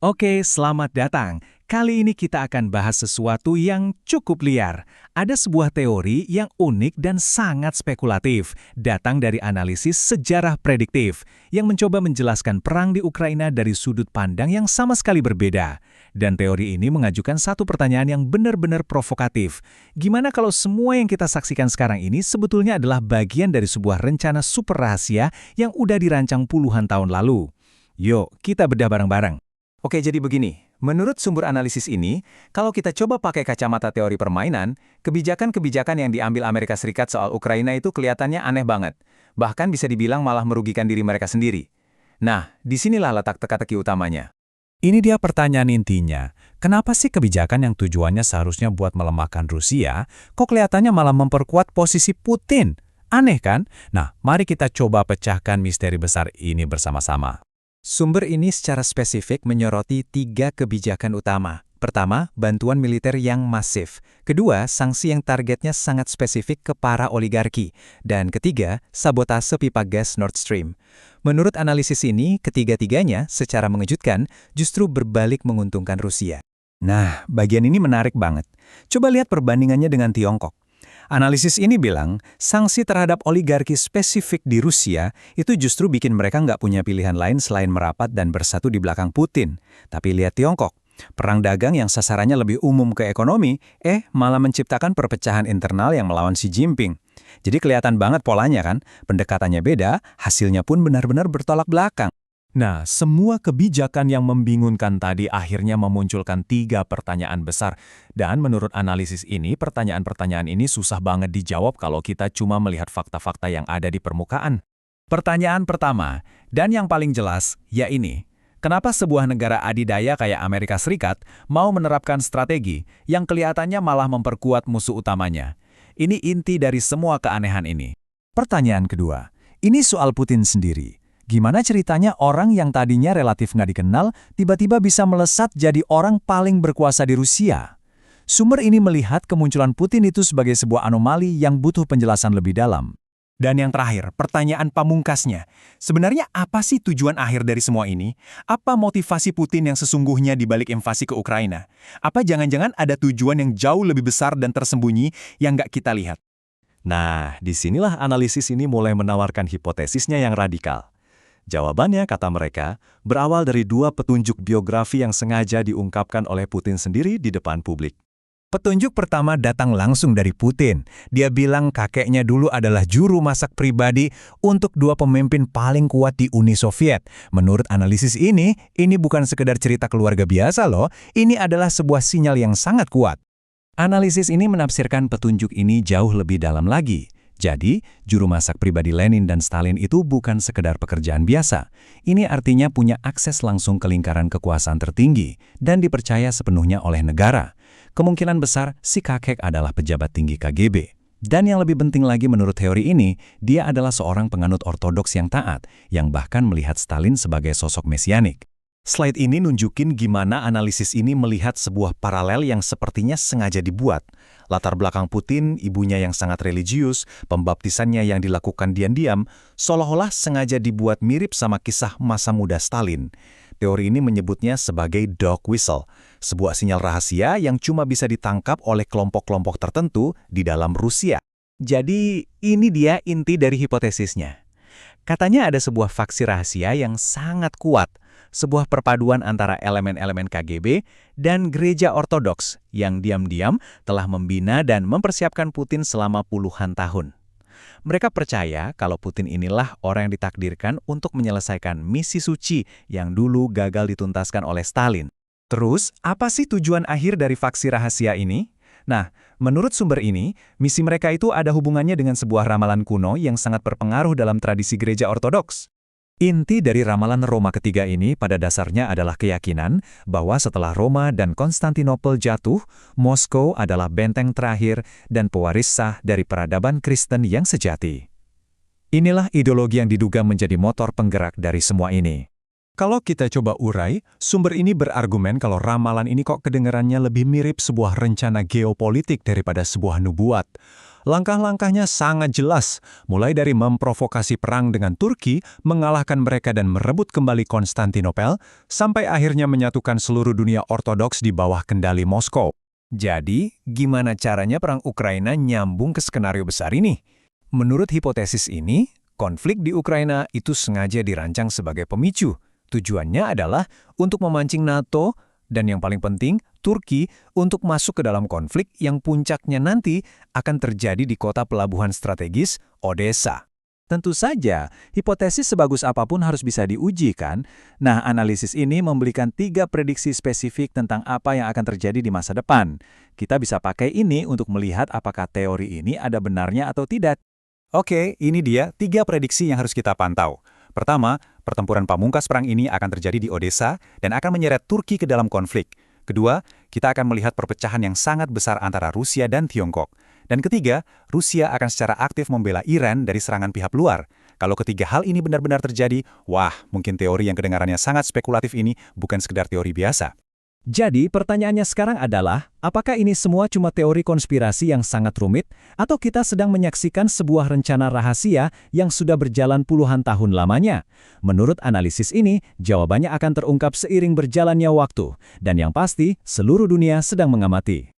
Oke, selamat datang. Kali ini kita akan bahas sesuatu yang cukup liar. Ada sebuah teori yang unik dan sangat spekulatif, datang dari analisis sejarah prediktif, yang mencoba menjelaskan perang di Ukraina dari sudut pandang yang sama sekali berbeda. Dan teori ini mengajukan satu pertanyaan yang benar-benar provokatif. Gimana kalau semua yang kita saksikan sekarang ini sebetulnya adalah bagian dari sebuah rencana super rahasia yang udah dirancang puluhan tahun lalu? Yuk, kita bedah bareng-barang. Oke, jadi begini. Menurut sumber analisis ini, kalau kita coba pakai kacamata teori permainan, kebijakan-kebijakan yang diambil Amerika Serikat soal Ukraina itu kelihatannya aneh banget. Bahkan bisa dibilang malah merugikan diri mereka sendiri. Nah, disinilah letak teka-teki utamanya. Ini dia pertanyaan intinya. Kenapa sih kebijakan yang tujuannya seharusnya buat melemahkan Rusia, kok kelihatannya malah memperkuat posisi Putin? Aneh kan? Nah, mari kita coba pecahkan misteri besar ini bersama-sama. Sumber ini secara spesifik menyoroti 3 kebijakan utama. Pertama, bantuan militer yang masif. Kedua, sanksi yang targetnya sangat spesifik ke para oligarki. Dan ketiga, sabotase pipa gas Nord Stream. Menurut analisis ini, ketiga-tiganya secara mengejutkan justru berbalik menguntungkan Rusia. Nah, bagian ini menarik banget. Coba lihat perbandingannya dengan Tiongkok. Analisis ini bilang, sanksi terhadap oligarki spesifik di Rusia itu justru bikin mereka nggak punya pilihan lain selain merapat dan bersatu di belakang Putin. Tapi lihat Tiongkok, perang dagang yang sasarannya lebih umum ke ekonomi, malah menciptakan perpecahan internal yang melawan Xi Jinping. Jadi kelihatan banget polanya kan, pendekatannya beda, hasilnya pun benar-benar bertolak belakang. Nah, semua kebijakan yang membingungkan tadi akhirnya memunculkan 3 pertanyaan besar. Dan menurut analisis ini, pertanyaan-pertanyaan ini susah banget dijawab kalau kita cuma melihat fakta-fakta yang ada di permukaan. Pertanyaan pertama, dan yang paling jelas, ya ini. Kenapa sebuah negara adidaya kayak Amerika Serikat mau menerapkan strategi yang kelihatannya malah memperkuat musuh utamanya? Ini inti dari semua keanehan ini. Pertanyaan kedua, ini soal Putin sendiri. Gimana ceritanya orang yang tadinya relatif nggak dikenal, tiba-tiba bisa melesat jadi orang paling berkuasa di Rusia? Sumber ini melihat kemunculan Putin itu sebagai sebuah anomali yang butuh penjelasan lebih dalam. Dan yang terakhir, pertanyaan pamungkasnya. Sebenarnya apa sih tujuan akhir dari semua ini? Apa motivasi Putin yang sesungguhnya dibalik invasi ke Ukraina? Apa jangan-jangan ada tujuan yang jauh lebih besar dan tersembunyi yang nggak kita lihat? Nah, disinilah analisis ini mulai menawarkan hipotesisnya yang radikal. Jawabannya, kata mereka, berawal dari 2 petunjuk biografi yang sengaja diungkapkan oleh Putin sendiri di depan publik. Petunjuk pertama datang langsung dari Putin. Dia bilang kakeknya dulu adalah juru masak pribadi untuk 2 pemimpin paling kuat di Uni Soviet. Menurut analisis ini bukan sekedar cerita keluarga biasa loh, ini adalah sebuah sinyal yang sangat kuat. Analisis ini menafsirkan petunjuk ini jauh lebih dalam lagi. Jadi, juru masak pribadi Lenin dan Stalin itu bukan sekedar pekerjaan biasa. Ini artinya punya akses langsung ke lingkaran kekuasaan tertinggi dan dipercaya sepenuhnya oleh negara. Kemungkinan besar si kakek adalah pejabat tinggi KGB. Dan yang lebih penting lagi menurut teori ini, dia adalah seorang penganut ortodoks yang taat, yang bahkan melihat Stalin sebagai sosok mesianik. Slide ini nunjukin gimana analisis ini melihat sebuah paralel yang sepertinya sengaja dibuat. Latar belakang Putin, ibunya yang sangat religius, pembaptisannya yang dilakukan diam-diam, seolah-olah sengaja dibuat mirip sama kisah masa muda Stalin. Teori ini menyebutnya sebagai dog whistle, sebuah sinyal rahasia yang cuma bisa ditangkap oleh kelompok-kelompok tertentu di dalam Rusia. Jadi, ini dia inti dari hipotesisnya. Katanya ada sebuah faksi rahasia yang sangat kuat, sebuah perpaduan antara elemen-elemen KGB dan gereja ortodoks yang diam-diam telah membina dan mempersiapkan Putin selama puluhan tahun. Mereka percaya kalau Putin inilah orang yang ditakdirkan untuk menyelesaikan misi suci yang dulu gagal dituntaskan oleh Stalin. Terus, apa sih tujuan akhir dari faksi rahasia ini? Nah, menurut sumber ini, misi mereka itu ada hubungannya dengan sebuah ramalan kuno yang sangat berpengaruh dalam tradisi gereja ortodoks. Inti dari ramalan Roma ketiga ini pada dasarnya adalah keyakinan bahwa setelah Roma dan Konstantinopel jatuh, Moskow adalah benteng terakhir dan pewaris sah dari peradaban Kristen yang sejati. Inilah ideologi yang diduga menjadi motor penggerak dari semua ini. Kalau kita coba urai, sumber ini berargumen kalau ramalan ini kok kedengarannya lebih mirip sebuah rencana geopolitik daripada sebuah nubuat. Langkah-langkahnya sangat jelas, mulai dari memprovokasi perang dengan Turki, mengalahkan mereka dan merebut kembali Konstantinopel, sampai akhirnya menyatukan seluruh dunia ortodoks di bawah kendali Moskow. Jadi, gimana caranya perang Ukraina nyambung ke skenario besar ini? Menurut hipotesis ini, konflik di Ukraina itu sengaja dirancang sebagai pemicu. Tujuannya adalah untuk memancing NATO dan yang paling penting, Turki untuk masuk ke dalam konflik yang puncaknya nanti akan terjadi di kota pelabuhan strategis Odessa. Tentu saja, hipotesis sebagus apapun harus bisa diuji kan? Nah, analisis ini memberikan 3 prediksi spesifik tentang apa yang akan terjadi di masa depan. Kita bisa pakai ini untuk melihat apakah teori ini ada benarnya atau tidak. Oke, ini dia 3 prediksi yang harus kita pantau. Pertama, pertempuran pamungkas perang ini akan terjadi di Odessa dan akan menyeret Turki ke dalam konflik. Kedua, kita akan melihat perpecahan yang sangat besar antara Rusia dan Tiongkok. Dan ketiga, Rusia akan secara aktif membela Iran dari serangan pihak luar. Kalau ketiga hal ini benar-benar terjadi, wah, mungkin teori yang kedengarannya sangat spekulatif ini bukan sekedar teori biasa. Jadi, pertanyaannya sekarang adalah, apakah ini semua cuma teori konspirasi yang sangat rumit, atau kita sedang menyaksikan sebuah rencana rahasia yang sudah berjalan puluhan tahun lamanya? Menurut analisis ini, jawabannya akan terungkap seiring berjalannya waktu, dan yang pasti, seluruh dunia sedang mengamati.